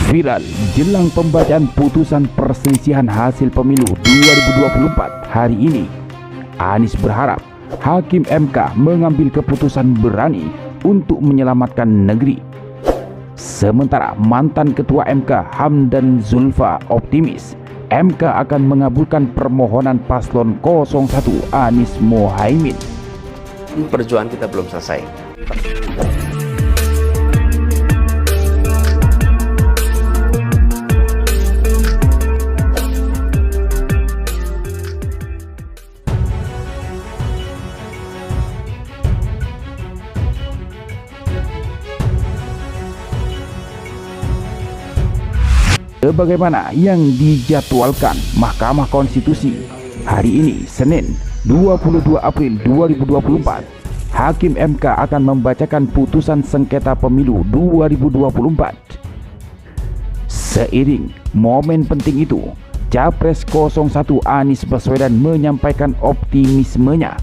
Viral jelang pembacaan putusan perselisihan hasil pemilu 2024 hari ini, Anies berharap Hakim MK mengambil keputusan berani untuk menyelamatkan negeri. Sementara mantan Ketua MK Hamdan Zulfa optimis MK akan mengabulkan permohonan paslon 01 Anies Mohaimin. Perjuangan kita belum selesai. Sebagaimana yang dijadwalkan Mahkamah Konstitusi hari ini Senin 22 April 2024, Hakim MK akan membacakan putusan sengketa pemilu 2024. Seiring momen penting itu, Capres 01 Anies Baswedan menyampaikan optimismenya.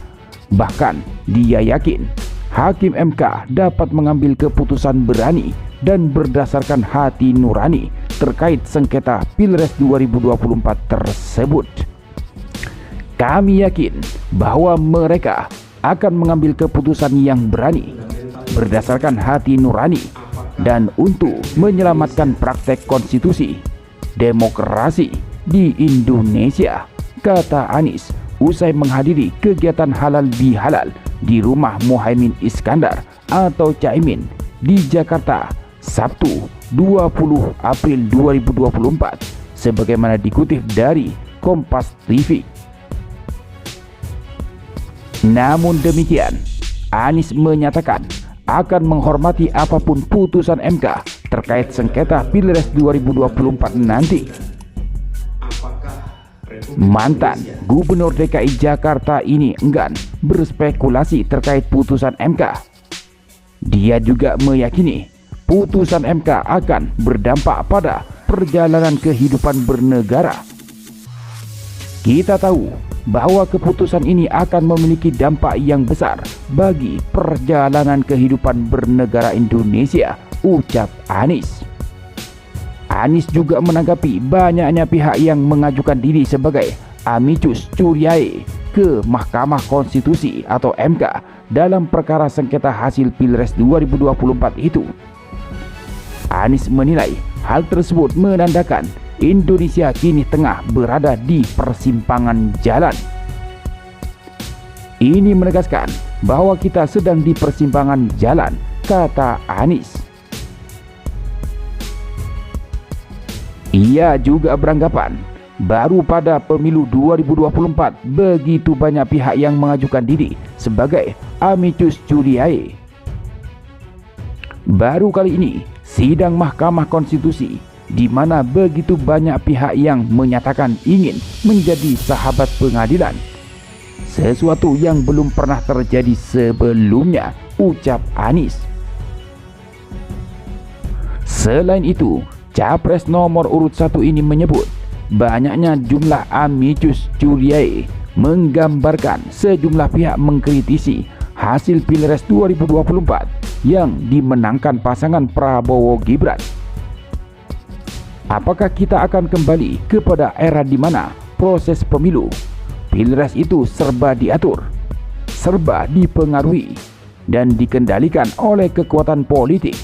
Bahkan dia yakin Hakim MK dapat mengambil keputusan berani dan berdasarkan hati nurani terkait sengketa Pilpres 2024 tersebut. Kami yakin bahwa mereka akan mengambil keputusan yang berani berdasarkan hati nurani dan untuk menyelamatkan praktek konstitusi demokrasi di Indonesia, kata Anies usai menghadiri kegiatan halal bihalal di rumah Mohaimin Iskandar atau Caimin di Jakarta Sabtu 20 April 2024 sebagaimana dikutip dari Kompas TV. Namun demikian, Anies menyatakan akan menghormati apapun putusan MK terkait sengketa Pilpres 2024 nanti. Mantan Gubernur DKI Jakarta ini enggan berspekulasi terkait putusan MK. Dia juga meyakini putusan MK akan berdampak pada perjalanan kehidupan bernegara. Kita tahu bahwa keputusan ini akan memiliki dampak yang besar bagi perjalanan kehidupan bernegara Indonesia, ucap Anies. Anies juga menanggapi banyaknya pihak yang mengajukan diri sebagai amicus curiae ke Mahkamah Konstitusi atau MK dalam perkara sengketa hasil Pilpres 2024 itu. Anies menilai hal tersebut menandakan Indonesia kini tengah berada di persimpangan jalan. Ini menegaskan bahwa kita sedang di persimpangan jalan, kata Anies. Ia juga beranggapan baru pada pemilu 2024 begitu banyak pihak yang mengajukan diri sebagai amicus curiae. Baru kali ini sidang Mahkamah Konstitusi di mana begitu banyak pihak yang menyatakan ingin menjadi sahabat pengadilan, sesuatu yang belum pernah terjadi sebelumnya, ucap Anies. Selain itu, Capres nomor urut 1 ini menyebut banyaknya jumlah amicus curiae menggambarkan sejumlah pihak mengkritisi hasil Pilpres 2024 yang dimenangkan pasangan Prabowo Gibran. Apakah kita akan kembali kepada era di mana proses pemilu Pilpres itu serba diatur, serba dipengaruhi dan dikendalikan oleh kekuatan politik,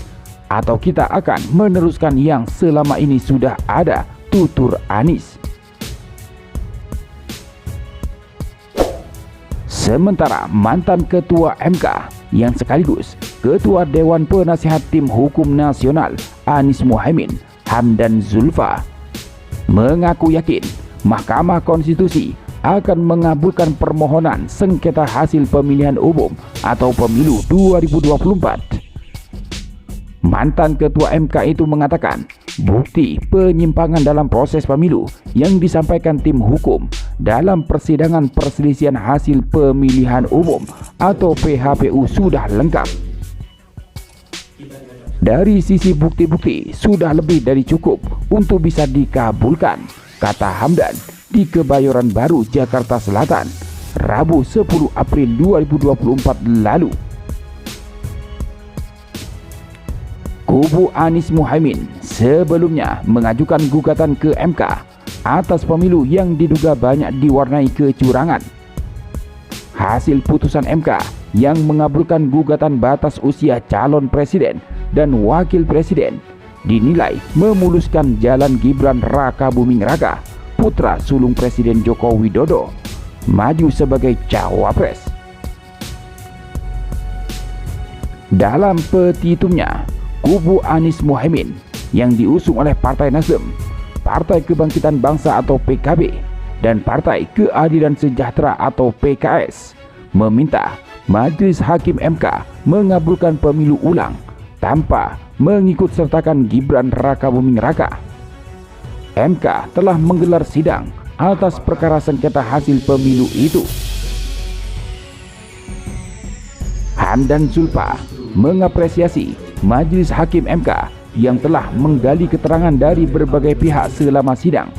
atau kita akan meneruskan yang selama ini sudah ada, tutur Anies. Sementara mantan Ketua MK yang sekaligus Ketua Dewan Penasihat Tim Hukum Nasional Anies Mohaimin Hamdan Zulfa mengaku yakin Mahkamah Konstitusi akan mengabulkan permohonan sengketa hasil pemilihan umum atau pemilu 2024. Mantan Ketua MK itu mengatakan bukti penyimpangan dalam proses pemilu yang disampaikan tim hukum dalam persidangan perselisihan hasil pemilihan umum atau PHPU sudah lengkap. Dari sisi bukti-bukti sudah lebih dari cukup untuk bisa dikabulkan, kata Hamdan di Kebayoran Baru, Jakarta Selatan, Rabu 10 April 2024 lalu. Kubu Anies Muhaimin sebelumnya mengajukan gugatan ke MK atas pemilu yang diduga banyak diwarnai kecurangan. Hasil putusan MK yang mengabulkan gugatan batas usia calon presiden dan wakil presiden dinilai memuluskan jalan Gibran Rakabuming Raka, putra sulung Presiden Joko Widodo, maju sebagai cawapres. Dalam petitumnya, kubu Anies Muhaimin yang diusung oleh Partai Nasdem, Partai Kebangkitan Bangsa atau PKB, dan Partai Keadilan Sejahtera atau PKS meminta Majelis Hakim MK mengabulkan pemilu ulang tanpa mengikutsertakan Gibran Rakabuming Raka. MK telah menggelar sidang atas perkara sengketa hasil pemilu itu. Hamdan Zulfa mengapresiasi Majelis Hakim MK yang telah menggali keterangan dari berbagai pihak selama sidang.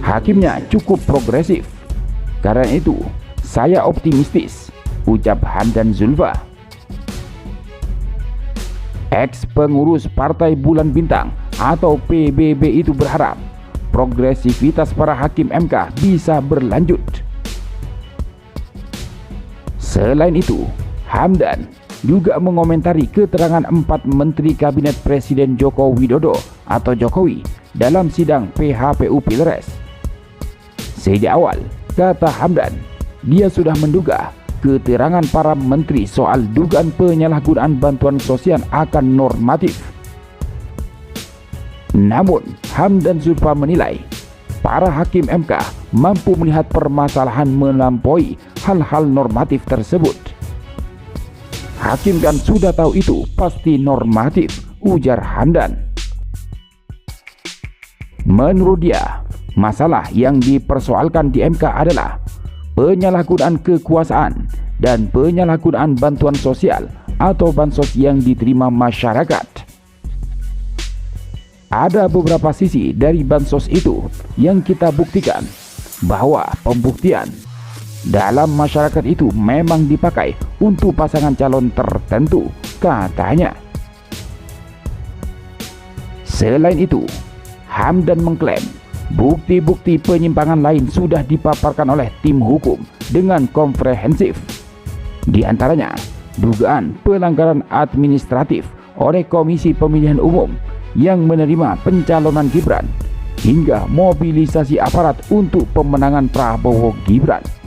Hakimnya cukup progresif. Karena itu, saya optimistis, ucap Hamdan Zulfa. Ex-pengurus Partai Bulan Bintang atau PBB itu berharap progresivitas para hakim MK bisa berlanjut. Selain itu, Hamdan juga mengomentari keterangan 4 Menteri Kabinet Presiden Joko Widodo atau Jokowi dalam sidang PHPU Pilpres. Sejak awal, kata Hamdan, dia sudah menduga keterangan para menteri soal dugaan penyalahgunaan bantuan sosial akan normatif. Namun, Hamdan Zulfa menilai para hakim MK mampu melihat permasalahan melampaui hal-hal normatif tersebut. Hakim kan sudah tahu itu pasti normatif, ujar Hamdan. Menurut dia, masalah yang dipersoalkan di MK adalah penyalahgunaan kekuasaan dan penyalahgunaan bantuan sosial atau bansos yang diterima masyarakat. Ada beberapa sisi dari bansos itu yang kita buktikan bahwa pembuktian dalam masyarakat itu memang dipakai untuk pasangan calon tertentu, katanya. Selain itu, Hamdan mengklaim bukti-bukti penyimpangan lain sudah dipaparkan oleh tim hukum dengan komprehensif. Di antaranya, dugaan pelanggaran administratif oleh Komisi Pemilihan Umum yang menerima pencalonan Gibran hingga mobilisasi aparat untuk pemenangan Prabowo Gibran.